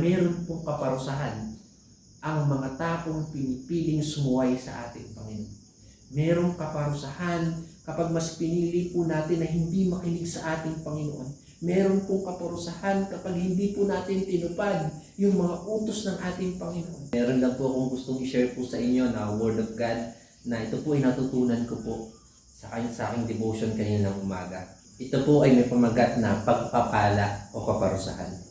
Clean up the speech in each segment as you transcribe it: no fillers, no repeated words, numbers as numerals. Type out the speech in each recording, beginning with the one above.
Meron pong kaparusahan ang mga taong pinipiling sumuway sa ating Panginoon. Merong kaparusahan kapag mas pinili po natin na hindi makinig sa ating Panginoon. Meron pong kaparusahan kapag hindi po natin tinupad yung mga utos ng ating Panginoon. Meron lang po akong gustong i-share po sa inyo na Word of God na ito po ay natutunan ko po sa aking devotion kaninang umaga. Ito po ay may pamagat na pagpapala o kaparusahan.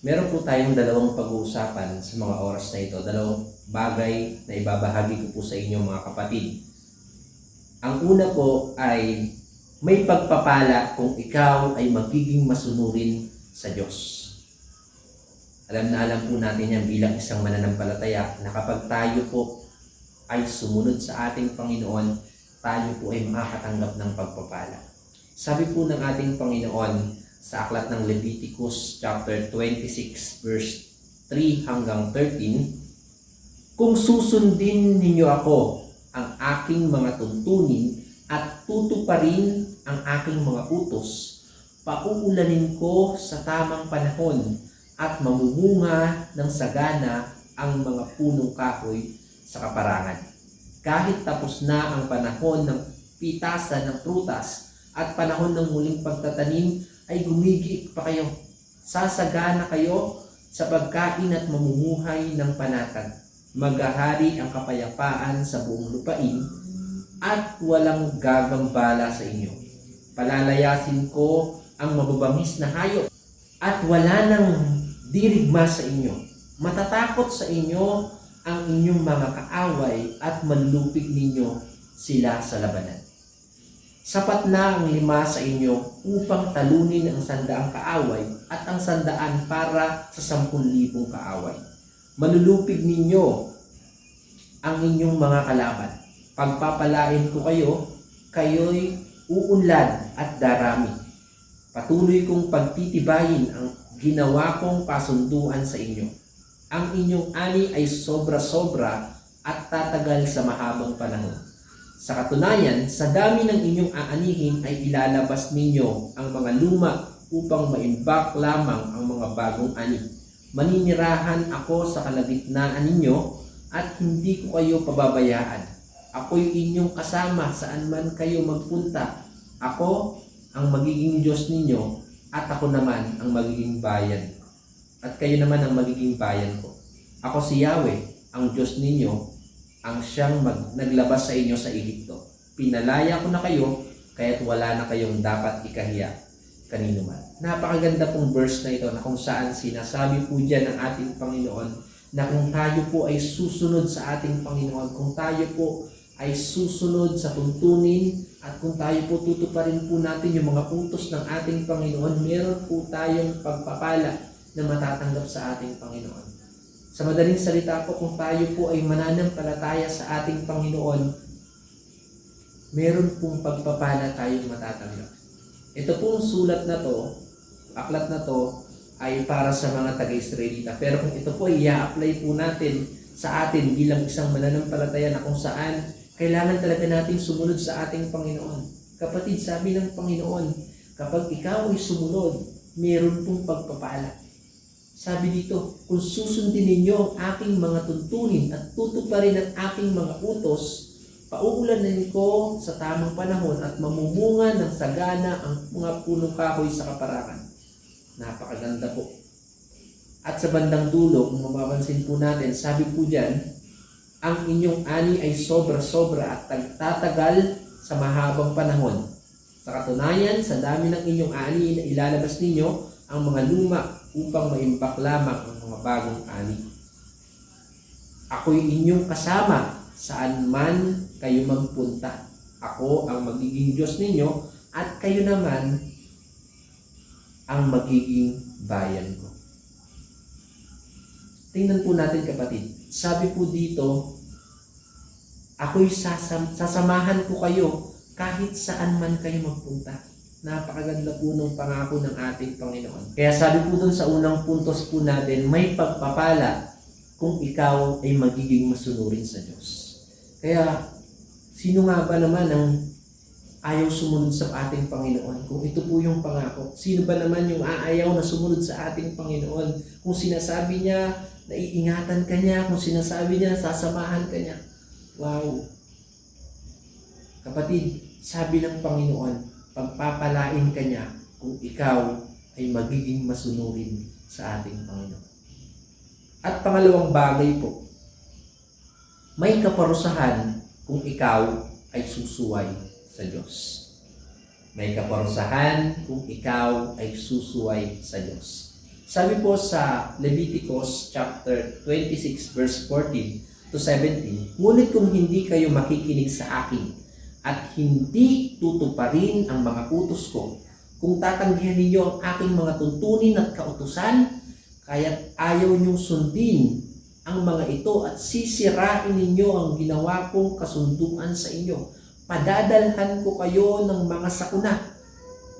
Meron po tayong dalawang pag-uusapan sa mga oras na ito. Dalawang bagay na ibabahagi ko po sa inyo mga kapatid. Ang una po ay may pagpapala kung ikaw ay magiging masunurin sa Diyos. Alam na alam po natin yan bilang isang mananampalataya na kapag tayo po ay sumunod sa ating Panginoon, tayo po ay makakatanggap ng pagpapala. Sabi po ng ating Panginoon sa aklat ng Leviticus chapter 26 verse 3 hanggang 13, kung susundin ninyo ako ang aking mga tuntunin at tutuparin ang aking mga utos, pauulanin ko sa tamang panahon at mamumunga ng sagana ang mga punong kahoy sa kaparangan. Kahit tapos na ang panahon ng pitasan ng prutas at panahon ng muling pagtatanim, ay gumigiik pa kayo. Sasagana kayo sa pagkain at mamumuhay ng panatag. Maghahari ang kapayapaan sa buong lupain at walang gagambala sa inyo. Palalayasin ko ang mababangis na hayop at wala nang dirigma sa inyo. Matatakot sa inyo ang inyong mga kaaway at manlupig ninyo sila sa labanan. Sapat na ang 5 sa inyo upang talunin ang 100 kaaway at ang 100 para sa 10,000 kaaway. Malulupig ninyo ang inyong mga kalaban. Pagpapalain ko kayo, kayo'y uunlad at darami. Patuloy kong pagtitibayin ang ginawa kong kasunduan sa inyo. Ang inyong ani ay sobra-sobra at tatagal sa mahabang panahon. Sa katunayan, sa dami ng inyong aanihin ay ilalabas ninyo ang mga luma upang maimbak lamang ang mga bagong ani. Maninirahan ako sa kalagitnaan ninyo at hindi ko kayo pababayaan. Ako'y inyong kasama saan man kayo magpunta. Ako ang magiging Diyos ninyo at ako naman ang magiging bayan. At kayo naman ang magiging bayan ko. Ako si Yahweh, ang Diyos ninyo, ang siyang naglabas sa inyo sa Ehipto. Pinalaya ko na kayo, kaya't wala na kayong dapat ikahiya kanino man. Napakaganda pong verse na ito na kung saan sinasabi po dyan ng ating Panginoon na kung tayo po ay susunod sa ating Panginoon, kung tayo po ay susunod sa tuntunin at kung tayo po tutuparin po natin yung mga utos ng ating Panginoon, meron po tayong pagpapala na matatanggap sa ating Panginoon. Sa madaling salita po, kung tayo po ay mananampalataya sa ating Panginoon, meron pong pagpapala tayong matatanggap. Ito pong sulat na to, aklat na to, ay para sa mga taga-Israelita. Pero kung ito po ay i-apply po natin sa atin bilang isang mananampalataya na kung saan kailangan talaga natin sumunod sa ating Panginoon. Kapatid, sabi ng Panginoon, kapag ikaw ay sumunod, meron pong pagpapala. Sabi dito, kung susundin ninyo ang aking mga tuntunin at tutuparin ang aking mga utos, pauulanin ko sa tamang panahon at mamumunga ng sagana ang mga punong kahoy sa kaparangan. Napakaganda po. At sa bandang dulo, kung mapapansin po natin, sabi po dyan, ang inyong ani ay sobra-sobra at tatagal sa mahabang panahon. Sa katunayan, sa dami ng inyong ani na ilalabas ninyo ang mga luma upang maimbak lamang ang mga bagong ani. Ako'y inyong kasama saan man kayo magpunta. Ako ang magiging Diyos ninyo at kayo naman ang magiging bayan ko. Tingnan po natin kapatid. Sabi po dito, ako'y sasamahan ko kayo kahit saan man kayo magpunta. Napakaganda po ng pangako ng ating Panginoon. Kaya sabi po dun sa unang puntos po natin, may pagpapala kung ikaw ay magiging masunurin sa Diyos. Kaya, sino nga ba naman ang ayaw sumunod sa ating Panginoon? Kung ito po yung pangako, sino ba naman yung aayaw na sumunod sa ating Panginoon? Kung sinasabi niya na iingatan ka niya, kung sinasabi niya sasamahan ka niya. Wow! Kapatid, sabi ng Panginoon, pagpapalain ka niya kung ikaw ay magiging masunurin sa ating Panginoon. At pangalawang bagay po, may kaparusahan kung ikaw ay susuway sa Diyos. May kaparusahan kung ikaw ay susuway sa Diyos. Sabi po sa Leviticus chapter 26 verse 14 to 17, ngunit kung hindi kayo makikinig sa akin at hindi tutuparin ang mga utos ko, kung tatanggihan ninyo ang aking mga tuntunin at kautusan, kaya't ayaw niyong sundin ang mga ito at sisirain ninyo ang ginawa kong kasunduan sa inyo, padadalhan ko kayo ng mga sakuna.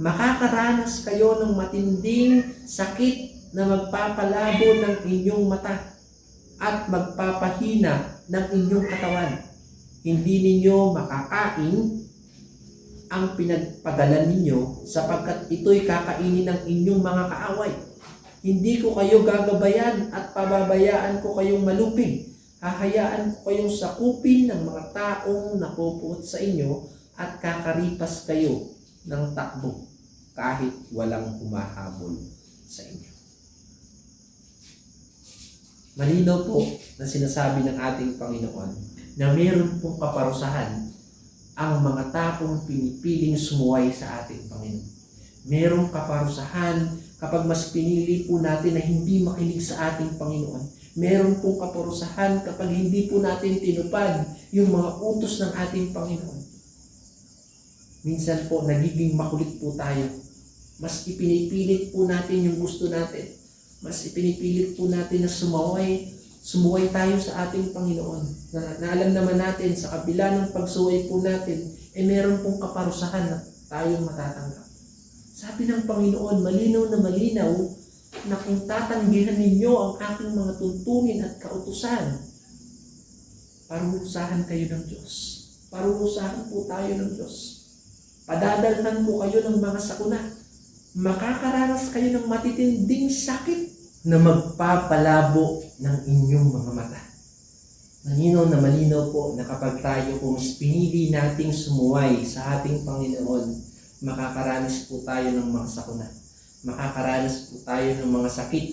Makakaranas kayo ng matinding sakit na magpapalabo ng inyong mata at magpapahina ng inyong katawan. Hindi ninyo makakain ang pinagpagalan ninyo sapagkat ito'y kakainin ng inyong mga kaaway. Hindi ko kayo gagabayan at pababayaan ko kayong malupig. Hahayaan ko kayong sakupin ng mga taong napupuot sa inyo at kakaripas kayo ng takbo kahit walang humahabol sa inyo. Malinaw po na sinasabi ng ating Panginoon na mayroon pong kaparusahan ang mga taong pinipiling sumuway sa ating Panginoon. Mayroong kaparusahan kapag mas pinili po natin na hindi makinig sa ating Panginoon. Meron pong kaparusahan kapag hindi po natin tinupad yung mga utos ng ating Panginoon. Minsan po, nagiging makulit po tayo. Mas ipinipilit po natin yung gusto natin. Mas ipinipilit po natin na sumuway tayo sa ating Panginoon. Na alam naman natin, sa kabila ng pagsuway po natin, meron pong kaparusahan na tayong matatanggap. Sabi ng Panginoon, malinaw na malinaw, na kung tatanggihan ninyo ang aking mga tuntunin at kautusan, parurusahan kayo ng Diyos. Parurusahan po tayo ng Diyos. Padadalhan ko kayo ng mga sakuna. Makakaranas kayo ng matitinding sakit na magpapalabo ng inyong mga mata. Malinaw po na kapag tayo kung pinili nating sumuway sa ating Panginoon, makakaranas po tayo ng mga sakuna. Makakaranas po tayo ng mga sakit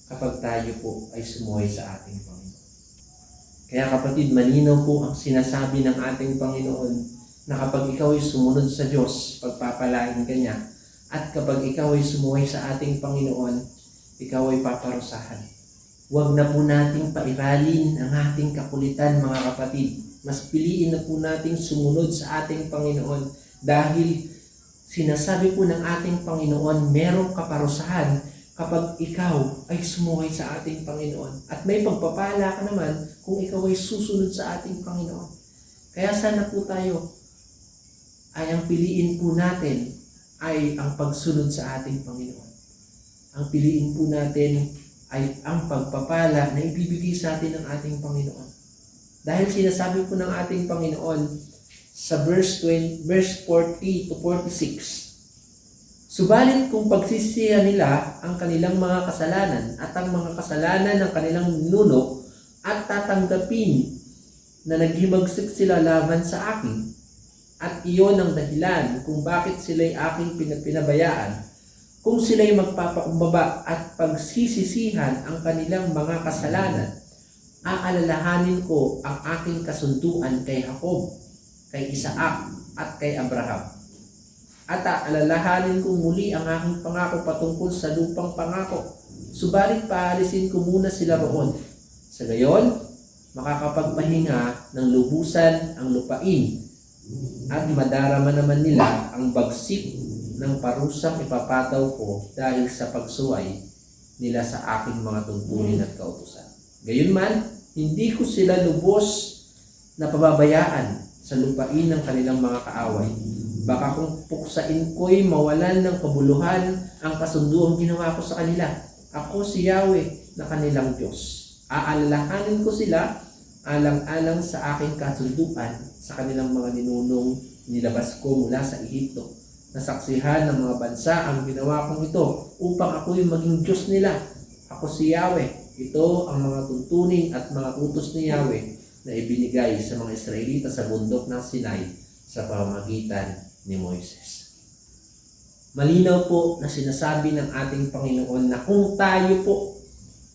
kapag tayo po ay sumuway sa ating Panginoon. Kaya kapatid, malinaw po ang sinasabi ng ating Panginoon na kapag ikaw ay sumunod sa Diyos, pagpapalain ka niya, at kapag ikaw ay sumuway sa ating Panginoon, ikaw ay paparusahan. Huwag na po nating pairalin ang ating kakulitan, mga kapatid. Mas piliin na po nating sumunod sa ating Panginoon dahil sinasabi po ng ating Panginoon, merong kaparusahan kapag ikaw ay sumuway sa ating Panginoon. At may pagpapala ka naman kung ikaw ay susunod sa ating Panginoon. Kaya sana po tayo ay ang piliin po natin ay ang pagsunod sa ating Panginoon. Ang piliin po natin ay ang pagpapala na ibibigay sa atin ng ating Panginoon. Dahil sinasabi po ng ating Panginoon, sa verse 40 to 46. Subalit kung pagsisihan nila ang kanilang mga kasalanan at ang mga kasalanan ng kanilang ninuno at tatanggapin na naghimagsik sila laban sa akin at iyon ang dahilan kung bakit sila'y aking pinabayaan, kung sila'y magpapakumbaba at pagsisisihan ang kanilang mga kasalanan, aalalahanin ko ang aking kasunduan kay Jacob, kay Isaac at kay Abraham. At aalalahanin kong muli ang aking pangako patungkol sa lupang pangako. Subalit paalisin ko muna sila roon. Sa gayon, makakapagpahinga ng lubusan ang lupain at madarama naman nila ang bagsik ng parusang ipapataw ko dahil sa pagsuway nila sa aking mga tuntunin at kautusan. Gayunman, hindi ko sila lubos na pababayaan sa lupain ng kanilang mga kaaway. Baka kung puksain ko'y mawalan ng kabuluhan ang kasunduang ginawa ko sa kanila. Ako si Yahweh na kanilang Diyos. Aalalahanin ko sila alang-alang sa aking kasunduan sa kanilang mga ninunong nilabas ko mula sa Ehipto. Nasaksihan ng mga bansa ang ginawa kong ito upang ako'y maging Diyos nila. Ako si Yahweh. Ito ang mga tuntunin at mga utos ni Yahweh na ibinigay sa mga Israelita sa bundok ng Sinai sa pamamagitan ni Moises. Malinaw po na sinasabi ng ating Panginoon na kung tayo po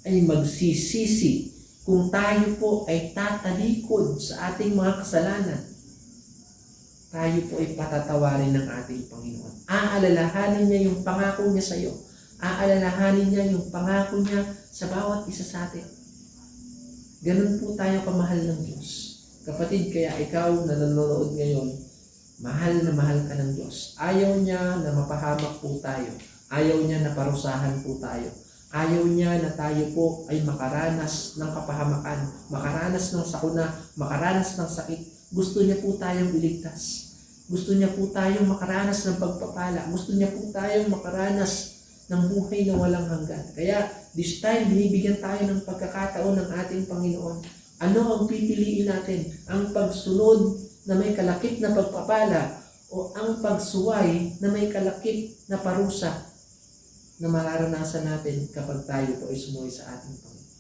ay magsisisi, kung tayo po ay tatalikod sa ating mga kasalanan, tayo po ay patatawarin ng ating Panginoon. Aalalahanin niya yung pangako niya sa iyo. Aalalahanin niya yung pangako niya sa bawat isa sa atin. Ganun po tayo kamahal ng Diyos. Kapatid, kaya ikaw na nanonood ngayon, mahal na mahal ka ng Diyos. Ayaw niya na mapahamak po tayo. Ayaw niya na parusahan po tayo. Ayaw niya na tayo po ay makaranas ng kapahamakan, makaranas ng sakuna, makaranas ng sakit. Gusto niya po tayong iligtas. Gusto niya po tayong makaranas ng pagpapala. Gusto niya po tayong makaranas ng buhay na walang hanggan. Kaya this time, binibigyan tayo ng pagkakataon ng ating Panginoon. Ano ang pipiliin natin? Ang pagsunod na may kalakip na pagpapala o ang pagsuway na may kalakip na parusa na mararanasan natin kapag tayo po ay sumuway sa ating Panginoon.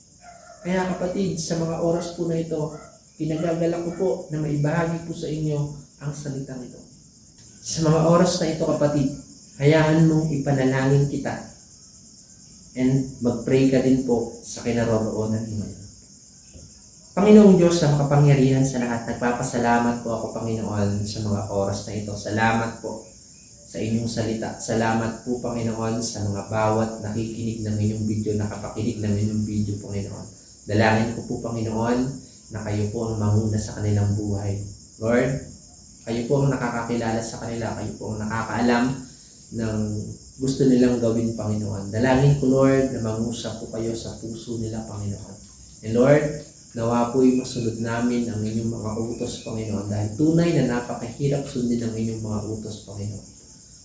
Kaya kapatid, sa mga oras po na ito, kinagagalak ko po na maibahagi po sa inyo ang salitang ito. Sa mga oras na ito kapatid, hayaan mong ipanalangin kita and mag-pray ka din po sa kinaroroonan mo ngayon. Panginoong Diyos na makapangyarihan sa lahat, nagpapasalamat po ako Panginoon sa mga oras na ito. Salamat po sa inyong salita. Salamat po Panginoon sa mga bawat nakikinig ng inyong video, nakapakinig ng inyong video Panginoon. Dalangin ko po Panginoon na kayo po ang manguna sa kanilang buhay. Lord, kayo po ang nakakakilala sa kanila, kayo po ang nakakaalam ng gusto nilang gawin Panginoon. Dalangin ko Lord na mangusap po kayo sa puso nila Panginoon. And Lord, nawa po'y masunod namin ang inyong mga utos Panginoon dahil tunay na napakahirap sundin ang inyong mga utos Panginoon.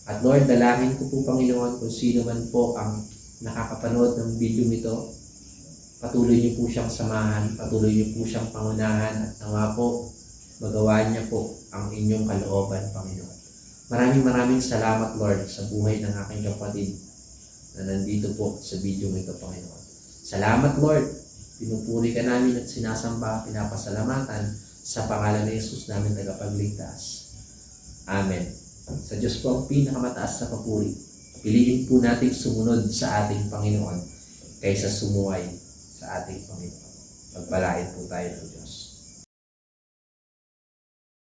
At Lord, dalangin ko po Panginoon kung sino man po ang nakakapanood ng video nito, patuloy niyo po siyang samahan, patuloy niyo po siyang pangunahan at nawa po magawa niya po ang inyong kalooban, Panginoon. Maraming salamat, Lord, sa buhay ng aking kapatid na nandito po sa video ito, Panginoon. Salamat, Lord. Pinupuri ka namin at sinasamba, pinapasalamatan sa pangalan ni Jesus namin tagapagligtas. Amen. Sa Diyos po ang pinakamataas na papuri. Piliin po natin sumunod sa ating Panginoon kaysa sumuway sa ating Panginoon. Pagpalain po tayo ng Diyos.